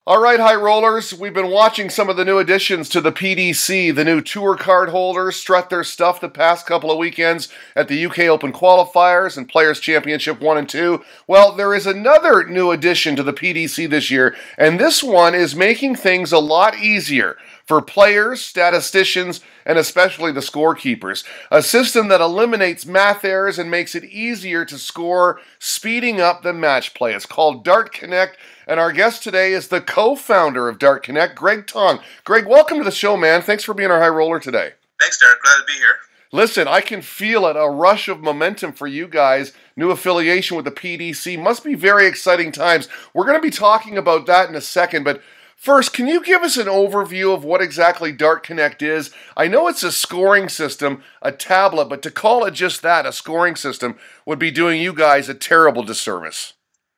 All right, high rollers, we've been watching some of the new additions to the PDC. The new tour card holders strut their stuff the past couple of weekends at the UK Open Qualifiers and Players Championship 1 and 2. Well, there is another new addition to the PDC this year, and this one is making things a lot easier for players, statisticians, and especially the scorekeepers. A system that eliminates math errors and makes it easier to score, speeding up the match play. It's called Dart Connect, and our guest today is the co-founder of Dart Connect, Gregg Tong. Gregg, welcome to the show, man. Thanks for being our high roller today. Thanks, Derek. Glad to be here. Listen, I can feel it, a rush of momentum for you guys. New affiliation with the PDC. Must be very exciting times. We're going to be talking about that in a second, but first, can you give us an overview of what exactly Dart Connect is? I know it's a scoring system, a tablet, but to call it just that, a scoring system, would be doing you guys a terrible disservice.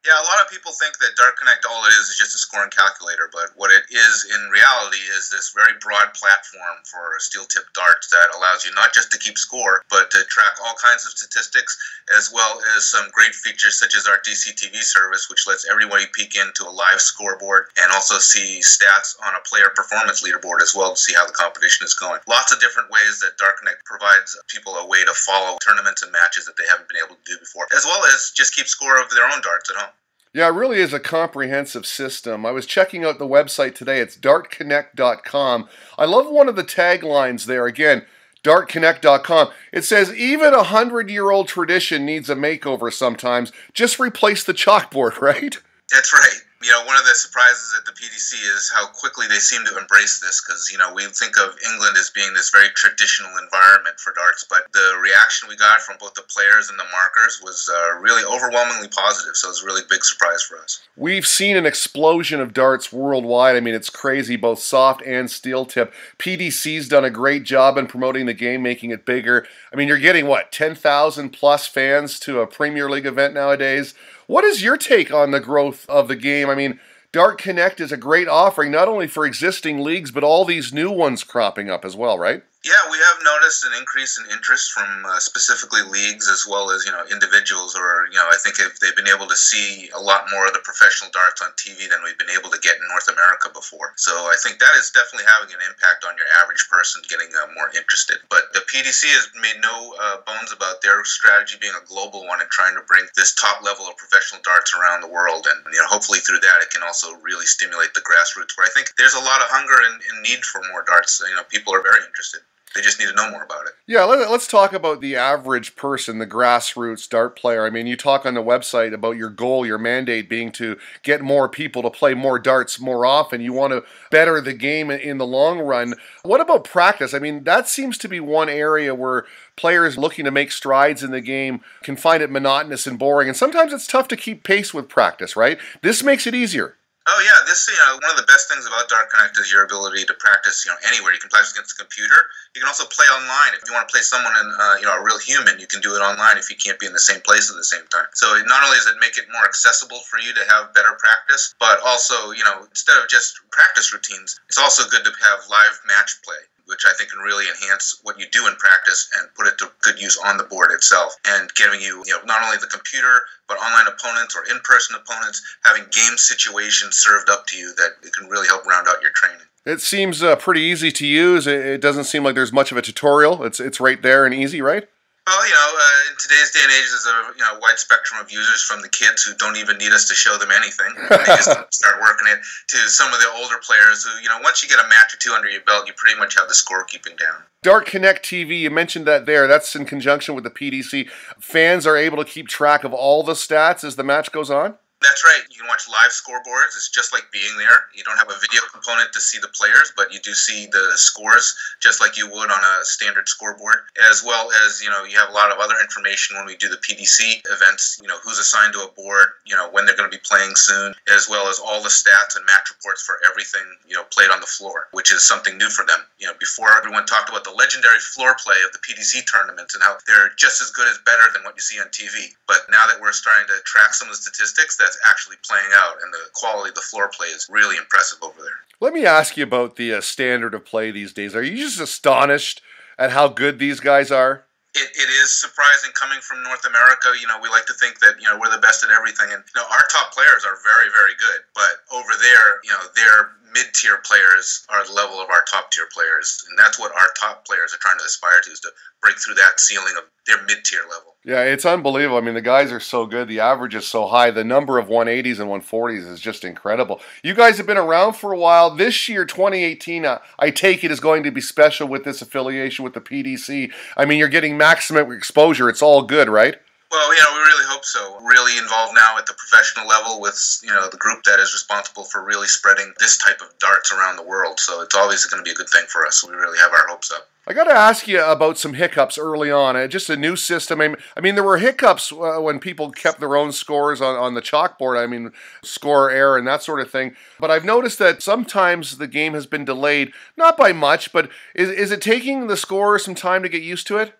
Yeah, a lot of people think that Dart Connect, all it is just a scoring calculator, but what it is in reality is this very broad platform for steel-tipped darts that allows you not just to keep score, but to track all kinds of statistics, as well as some great features such as our DCTV service, which lets everybody peek into a live scoreboard and also see stats on a player performance leaderboard as well to see how the competition is going. Lots of different ways that Dart Connect provides people a way to follow tournaments and matches that they haven't been able to do before, as well as just keep score of their own darts at home. Yeah, it really is a comprehensive system. I was checking out the website today. It's dartconnect.com. I love one of the taglines there. Again, dartconnect.com. It says, even a 100-year-old tradition needs a makeover sometimes. Just replace the chalkboard, right? That's right. You know, one of the surprises at the PDC is how quickly they seem to embrace this because, you know, we think of England as being this very traditional environment for darts, but the reaction we got from both the players and the markers was really overwhelmingly positive, so it was a really big surprise for us. We've seen an explosion of darts worldwide. I mean, it's crazy, both soft and steel tip. PDC's done a great job in promoting the game, making it bigger. I mean, you're getting, what, 10,000 plus fans to a Premier League event nowadays? What is your take on the growth of the game? I mean, Dart Connect is a great offering, not only for existing leagues, but all these new ones cropping up as well, right? Yeah, we have noticed an increase in interest from specifically leagues as well as, you know, individuals, or, you know, I think if they've been able to see a lot more of the professional darts on TV than we've been able to get in North America before. So I think that is definitely having an impact on your average person getting more interested. But the PDC has made no bones about their strategy being a global one and trying to bring this top level of professional darts around the world. And, you know, hopefully through that it can also really stimulate the grassroots, where I think there's a lot of hunger and need for more darts. You know, people are very interested. They just need to know more about it. Yeah, let's talk about the average person, the grassroots dart player. I mean, you talk on the website about your goal, your mandate being to get more people to play more darts more often. You want to better the game in the long run. What about practice? I mean, that seems to be one area where players looking to make strides in the game can find it monotonous and boring. And sometimes it's tough to keep pace with practice, right? This makes it easier. Oh yeah, this, you know, one of the best things about Dart Connect is your ability to practice, you know, anywhere. You can practice against a computer. You can also play online. If you want to play someone in, you know, a real human, you can do it online if you can't be in the same place at the same time. So not only does it make it more accessible for you to have better practice, but also, you know, instead of just practice routines, it's also good to have live match play, which I think can really enhance what you do in practice and put it to good use on the board itself, and giving you, you know, not only the computer, but online opponents or in-person opponents, having game situations served up to you that it can really help round out your training. It seems pretty easy to use. It doesn't seem like there's much of a tutorial. It's right there and easy, right? Well, you know, in today's day and age, there's a wide spectrum of users, from the kids who don't even need us to show them anything. They just start working it, to some of the older players who, you know, once you get a match or two under your belt, you pretty much have the scorekeeping down. Dart Connect TV, you mentioned that there. That's in conjunction with the PDC. Fans are able to keep track of all the stats as the match goes on? That's right. You can watch live scoreboards. It's just like being there. You don't have a video component to see the players, but you do see the scores just like you would on a standard scoreboard, as well as, you know, you have a lot of other information when we do the PDC events, you know, who's assigned to a board, you know, when they're going to be playing soon, as well as all the stats and match reports for everything, you know, played on the floor, which is something new for them. You know, before, everyone talked about the legendary floor play of the PDC tournaments and how they're just as good as better than what you see on TV. But now that we're starting to track some of the statistics, that's actually playing out, and the quality of the floor play is really impressive over there. Let me ask you about the standard of play these days. Are you just astonished at how good these guys are? It is surprising coming from North America. We like to think that, we're the best at everything. And, our top players are very, very good. But over there, their mid-tier players are the level of our top-tier players. And that's what our top players are trying to aspire to, is to break through that ceiling of their mid-tier level. Yeah, it's unbelievable. I mean, the guys are so good. The average is so high. The number of 180s and 140s is just incredible. You guys have been around for a while. This year, 2018, I take it is going to be special with this affiliation with the PDC. I mean, you're getting maximum exposure. It's all good, right? Well, we really hope so. Really involved now at the professional level with, the group that is responsible for really spreading this type of darts around the world. So it's obviously going to be a good thing for us. We really have our hopes up. I got to ask you about some hiccups early on. Just a new system. I mean, there were hiccups when people kept their own scores on the chalkboard. I mean, score error and that sort of thing. But I've noticed that sometimes the game has been delayed, not by much, but is it taking the scorers some time to get used to it?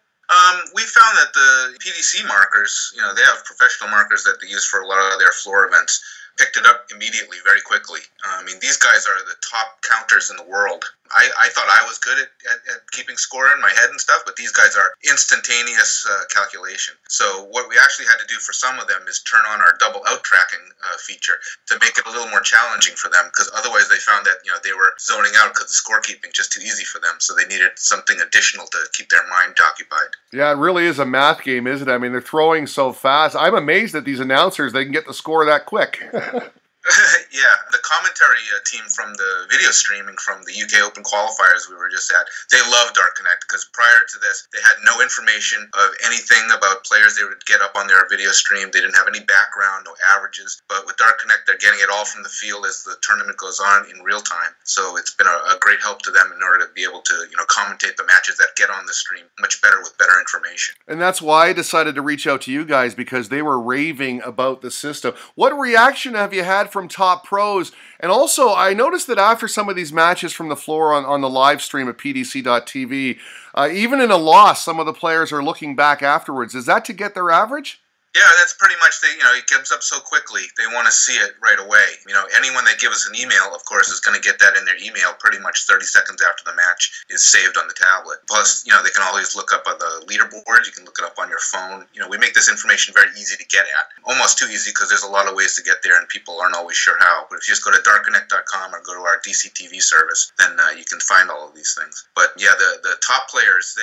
We found that the PDC markers, they have professional markers that they use for a lot of their floor events, picked it up immediately, very quickly. I mean, these guys are the top counters in the world. I thought I was good at keeping score in my head and stuff, but these guys are instantaneous calculation. So what we actually had to do for some of them is turn on our double out tracking feature to make it a little more challenging for them, because otherwise they found that they were zoning out because the scorekeeping just too easy for them. So they needed something additional to keep their mind occupied. Yeah, it really is a math game, isn't it? I mean, they're throwing so fast. I'm amazed at these announcers. They can get the score that quick. Yeah, the commentary team from the video streaming from the UK Open Qualifiers we were just at, they love Dart Connect, because prior to this, they had no information of anything about players they would get up on their video stream. They didn't have any background, no averages. But with Dart Connect, they're getting it all from the field as the tournament goes on in real time. So it's been a great help to them in order to be able to, commentate the matches that get on the stream much better with better information. And that's why I decided to reach out to you guys, because they were raving about the system. What reaction have you had from top pros? And also, I noticed that after some of these matches from the floor on the live stream at pdc.tv, even in a loss, some of the players are looking back afterwards. Is that to get their average? Yeah, that's pretty much it comes up so quickly. They want to see it right away. Anyone that gives us an email, of course, is going to get that in their email pretty much 30 seconds after the match is saved on the tablet. Plus, they can always look up on the leaderboard. You can look it up on your phone. We make this information very easy to get at. Almost too easy, because there's a lot of ways to get there and people aren't always sure how. But if you just go to dartconnect.com or go to our DCTV service, then you can find all of these things. But yeah, the top players,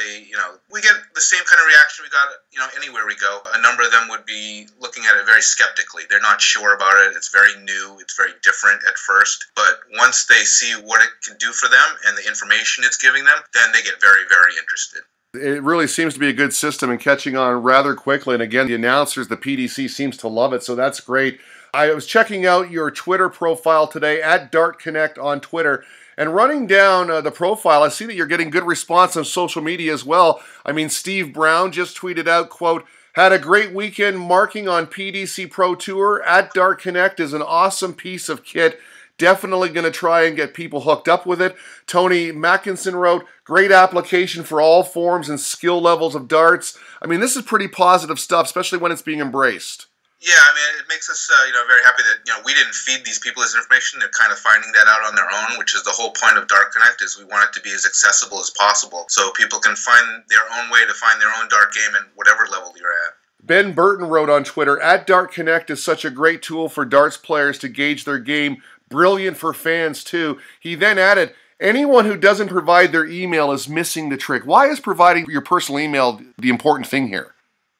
we get the same kind of reaction we got, anywhere we go. A number of them would be looking at it very skeptically. They're not sure about it. It's very new. It's very different at first. But once they see what it can do for them and the information it's giving them, then they get very, very interested. It really seems to be a good system and catching on rather quickly. And again, the announcers, the PDC, seems to love it, so that's great. I was checking out your Twitter profile today, at Dart Connect on Twitter, and running down the profile, I see that you're getting good response on social media as well. I mean, Steve Brown just tweeted out, quote, "Had a great weekend marking on PDC Pro Tour. At Dart Connect is an awesome piece of kit. Definitely going to try and get people hooked up with it." Tony Mackinson wrote, "Great application for all forms and skill levels of darts." I mean, this is pretty positive stuff, especially when it's being embraced. Yeah, I mean, it makes us, very happy that, we didn't feed these people this information. They're kind of finding that out on their own, which is the whole point of Dart Connect, is we want it to be as accessible as possible, so people can find their own way to find their own dart game at whatever level you're at. Ben Burton wrote on Twitter, "At Dart Connect is such a great tool for darts players to gauge their game. Brilliant for fans, too." He then added, "Anyone who doesn't provide their email is missing the trick." Why is providing your personal email the important thing here?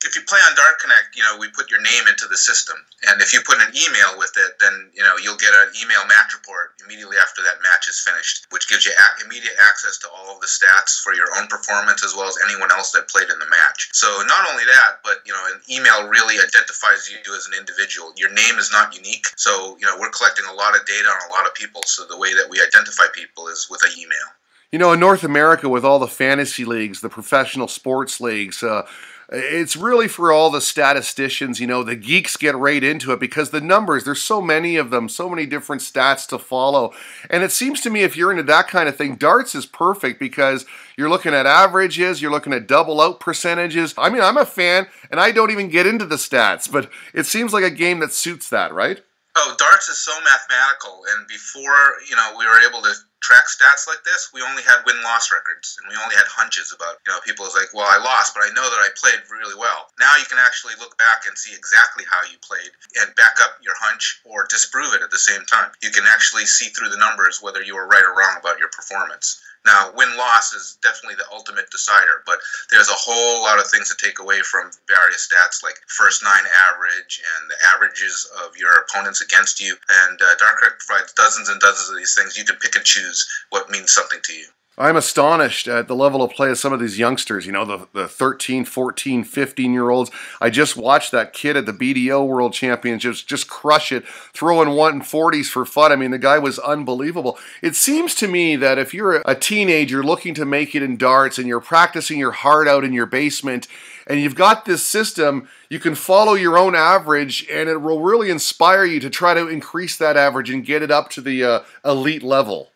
If you play on Dart Connect, we put your name into the system. And if you put an email with it, then, you'll get an email match report immediately after that match is finished, which gives you immediate access to all of the stats for your own performance as well as anyone else that played in the match. So not only that, but, an email really identifies you as an individual. Your name is not unique. So, we're collecting a lot of data on a lot of people. So the way that we identify people is with an email. In North America, with all the fantasy leagues, the professional sports leagues, it's really for all the statisticians. The geeks get right into it because the numbers, there's so many of them, so many different stats to follow. And it seems to me if you're into that kind of thing, darts is perfect because you're looking at averages, you're looking at double out percentages. I mean, I'm a fan and I don't even get into the stats, but it seems like a game that suits that, right? Oh, darts is so mathematical, and before we were able to track stats like this, we only had win-loss records, and we only had hunches about people was like, well, I lost, but I know that I played really well. Now you can actually look back and see exactly how you played and back up your hunch or disprove it at the same time. You can actually see through the numbers whether you were right or wrong about your performance. Now, win-loss is definitely the ultimate decider, but there's a whole lot of things to take away from various stats like first nine average and the averages of your opponents against you. And Dark provides dozens and dozens of these things. You can pick and choose what means something to you. I'm astonished at the level of play of some of these youngsters, the 13, 14, 15-year-olds. I just watched that kid at the BDO World Championships just crush it, throwing 140s for fun. I mean, the guy was unbelievable. It seems to me that if you're a teenager looking to make it in darts and you're practicing your heart out in your basement and you've got this system, you can follow your own average and it will really inspire you to try to increase that average and get it up to the elite level.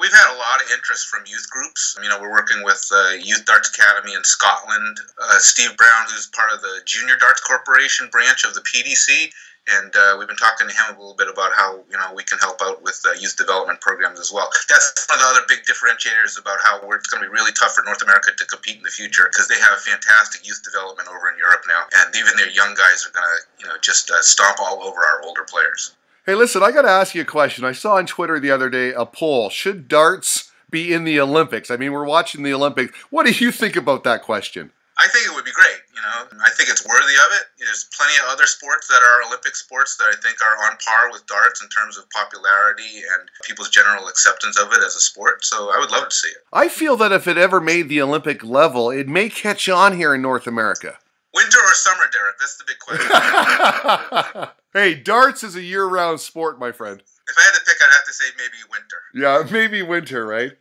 We've had a lot of interest from youth groups. We're working with Youth Darts Academy in Scotland. Steve Brown, who's part of the Junior Darts Corporation branch of the PDC, and we've been talking to him a little bit about how we can help out with youth development programs as well. That's one of the other big differentiators about how it's going to be really tough for North America to compete in the future, because they have fantastic youth development over in Europe now, and even their young guys are going to just stomp all over our older players. Hey, listen, I got to ask you a question. I saw on Twitter the other day a poll. Should darts be in the Olympics? I mean, we're watching the Olympics. What do you think about that question? I think it would be great. I think it's worthy of it. There's plenty of other sports that are Olympic sports that I think are on par with darts in terms of popularity and people's general acceptance of it as a sport. So I would love to see it. I feel that if it ever made the Olympic level, it may catch on here in North America. Winter or summer, Derek? That's the big question. Hey, darts is a year-round sport, my friend. If I had to pick, I'd have to say maybe winter. Yeah, maybe winter, right?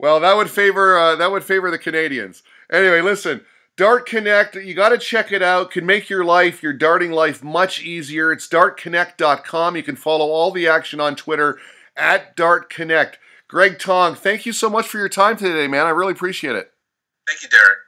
Well, that would favor the Canadians. Anyway, listen, Dart Connect, you got to check it out. Can make your darting life much easier. It's dartconnect.com. You can follow all the action on Twitter at Dart Connect. Gregg, Tong, thank you so much for your time today, man. I really appreciate it. Thank you, Derek.